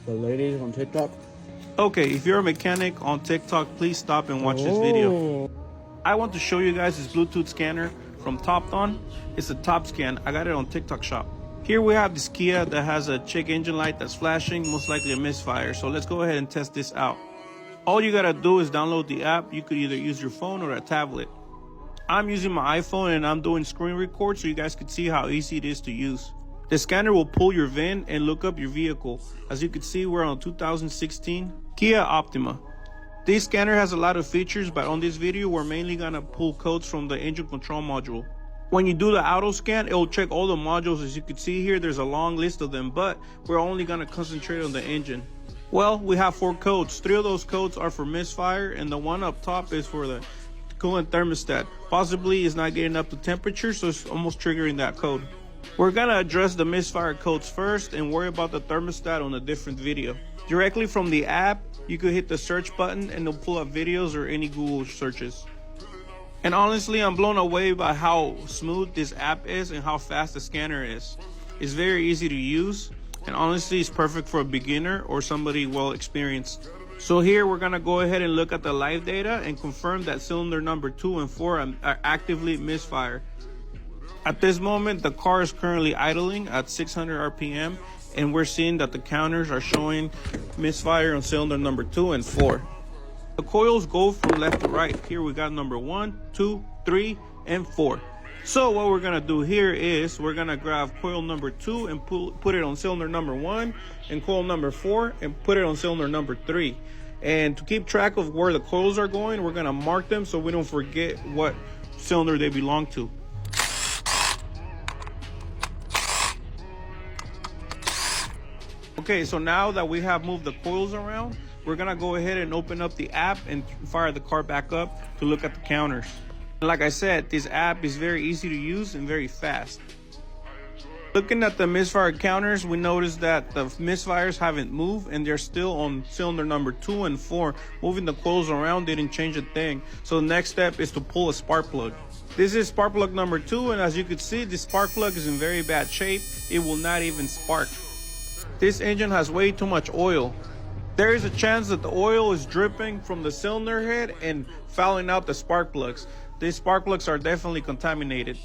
The ladies on TikTok. Okay, if you're a mechanic on TikTok, please stop and watch this video. I want to show you guys this Bluetooth scanner from Topton. It's a top scan. I got it on TikTok shop. Here we have this Kia that has a check engine light that's flashing, most likely a misfire. So let's go ahead and test this out. All you gotta do is download the app. You could either use your phone or a tablet. I'm using my iPhone and I'm doing screen record so you guys can see how easy it is to use. The scanner will pull your VIN and look up your vehicle. As you can see, we're on 2016 Kia Optima. This scanner has a lot of features, but on this video, we're mainly gonna pull codes from the engine control module. When you do the auto scan, it will check all the modules. As you can see here, there's a long list of them, but we're only gonna concentrate on the engine. Well, we have 4 codes. 3 of those codes are for misfire, and the one up top is for the coolant thermostat. Possibly it's not getting up to temperature, so it's almost triggering that code. We're gonna address the misfire codes first and worry about the thermostat on a different video. Directly from the app, you could hit the search button and it'll pull up videos or any Google searches. And honestly, I'm blown away by how smooth this app is and how fast the scanner is. It's very easy to use, and honestly, it's perfect for a beginner or somebody well experienced. So here we're gonna go ahead and look at the live data and confirm that cylinder number 2 and 4 are actively misfire. At this moment, the car is currently idling at 600 RPM, and we're seeing that the counters are showing misfire on cylinder number 2 and 4. The coils go from left to right. Here we got number 1, 2, 3, and 4. So what we're gonna do here is we're gonna grab coil number 2 and put it on cylinder number 1, and coil number 4 and put it on cylinder number 3. And to keep track of where the coils are going, we're gonna mark them so we don't forget what cylinder they belong to. Okay, so now that we have moved the coils around, we're gonna go ahead and open up the app and fire the car back up to look at the counters. Like I said, this app is very easy to use and very fast. Looking at the misfire counters, we noticed that the misfires haven't moved and they're still on cylinder number 2 and 4. Moving the coils around didn't change a thing. So the next step is to pull a spark plug. This is spark plug number 2, and as you can see, this spark plug is in very bad shape. It will not even spark. This engine has way too much oil. There is a chance that the oil is dripping from the cylinder head and fouling out the spark plugs. These spark plugs are definitely contaminated.